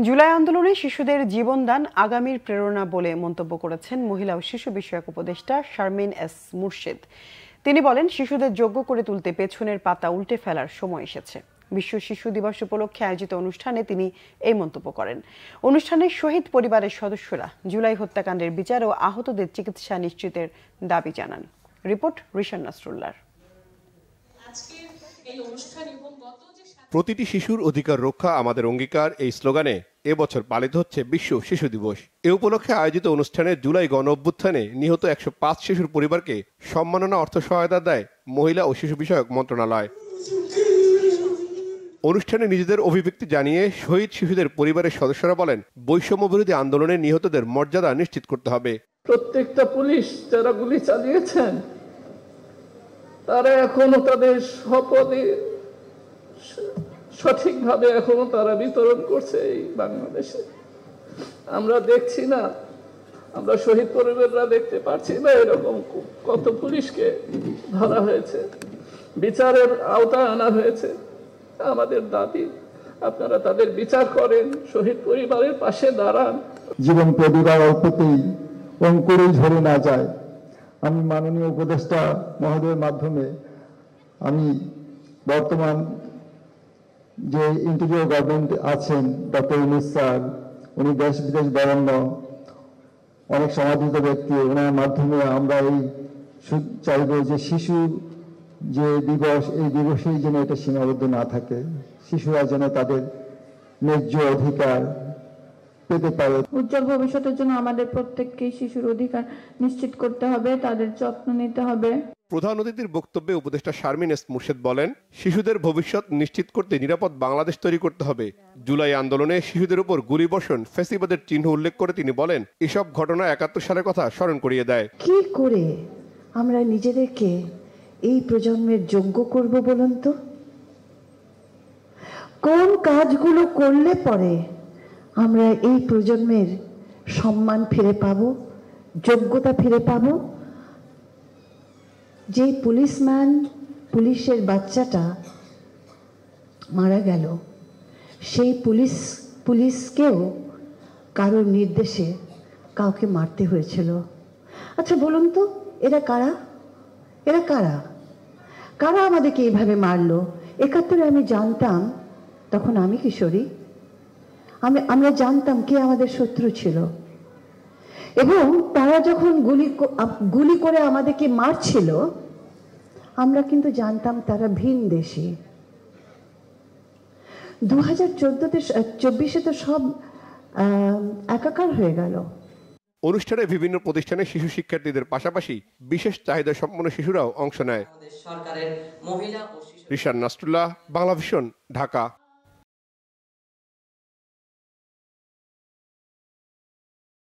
জুলাই আন্দোলনে শিশুদের জীবনদান আগামীর প্রেরণা বলে মন্তব্য করেছেন মহিলা ও শিশু বিষয়ক উপদেষ্টা শারমিন এস মুর্শেদ। তিনি বলেন, শিশুদের যোগ্য করে তুলতে পেছনের পাতা উল্টে ফেলার সময় এসেছে। বিশ্ব শিশু দিবস উপলক্ষে আয়োজিত অনুষ্ঠানে তিনি এই মন্তব্য করেন। অনুষ্ঠানে শহীদ পরিবারের সদস্যরা জুলাই হত্যাকাণ্ডের বিচার ও আহতদের চিকিৎসা নিশ্চিতের দাবি জানান। রিপোর্ট রিশান নাসরুল্লাহর। প্রতিটি শিশুর অধিকার রক্ষা আমাদের অঙ্গীকার এই স্লোগানে এবছর পালিত হচ্ছে বিশ্ব শিশু দিবস। এ উপলক্ষে আয়োজিত অনুষ্ঠানে জুলাই গণ অভ্যুত্থানে নিহত 105 শিশুর পরিবারকে সম্মাননা অর্থ সহায়তা দেয় মহিলা ও শিশু বিষয়ক মন্ত্রণালয়। অনুষ্ঠানে নিজেদের অভিব্যক্তি জানিয়ে শহীদ শিশুদের পরিবারের সদস্যরা বলেন, বৈষম্য বিরোধী আন্দোলনে নিহতদের মর্যাদা নিশ্চিত করতে হবে। প্রত্যেকটা পুলিশ যারা গুলি চালিয়েছেন তারা এখনো তাদের শপথে সঠিকভাবে এখনো তারা বিতরণ করছে এই বাংলাদেশে। আমরা দেখছি না, আমরা শহীদ পরিবাররা দেখতে পাচ্ছি না এরকম কত পুলিশকে ধরা হয়েছে, বিচারের আওতায় আনা হয়েছে। আমাদের দাবি, আপনারা তাদের বিচার করেন, শহীদ পরিবারের পাশে দাঁড়ান। জীবন প্রতিটা অল্পতেই অঙ্কুরে ঝরে না যায়। আমি মাননীয় উপদেষ্টা মহোদয়ের মাধ্যমে আমি বর্তমান যে ইন্টেরিয়র গভর্নমেন্ট আছেন ডক্টর ইউনূস স্যার, উনি দেশ বিদেশ বরেণ্য অনেক সমাদৃত ব্যক্তি, ওনার মাধ্যমে আমরা এই চাইব যে শিশু যে দিবস, এই দিবসেই যেন এটা সীমাবদ্ধ না থাকে, শিশুরা যেন তাদের ন্যায্য অধিকার পেতে পারে। উজ্জ্বল ভবিষ্যতের জন্য আমাদের প্রত্যেককেই শিশুর অধিকার নিশ্চিত করতে হবে, তাদের যত্ন নিতে হবে। প্রধান অতিথির বক্তব্যে উপদেষ্টা শারমিন এস মুর্শেদ বলেন, শিশুদের ভবিষ্যৎ নিশ্চিত করতে নিরাপদ বাংলাদেশ তৈরি করতে হবে। জুলাই আন্দোলনে শিশুদের উপর গুলিবর্ষণ ফ্যাসিবাদের চিহ্ন উল্লেখ করে তিনি বলেন, এসব ঘটনা ৭১ সালের কথা স্মরণ করিয়ে দেয়। কি করে আমরা নিজেদেরকে এই প্রজন্মের যোগ্য করব বলুন তো? কোন কাজগুলো করলে পরে আমরা এই প্রজন্মের সম্মান ফিরে পাব, যোগ্যতা ফিরে পাব? যে পুলিশের বাচ্চাটা মারা গেল, সেই পুলিশকেও কারোর নির্দেশে কাউকে মারতে হয়েছিল। আচ্ছা বলুন তো, এরা কারা? এরা কারা কারা আমাদেরকে এইভাবে মারলো? ৭১-এ আমি জানতাম, তখন আমি কিশোরী, আমরা জানতাম কে আমাদের শত্রু ছিল, এবং তারা যখন গুলি করে আমাদেরকে মারছিল আমরা কিন্তু জানতাম তারা ভিন দেশি। 2024-এ তো সব একাকার হয়ে গেল। অনুষ্ঠানে বিভিন্ন প্রতিষ্ঠানের শিশু শিক্ষার্থীদের পাশাপাশি বিশেষ চাহিদা সম্পন্ন শিশুরাও অংশ নেয়। রিশান নাসরুল্লাহ, বাংলা ভিশন, ঢাকা।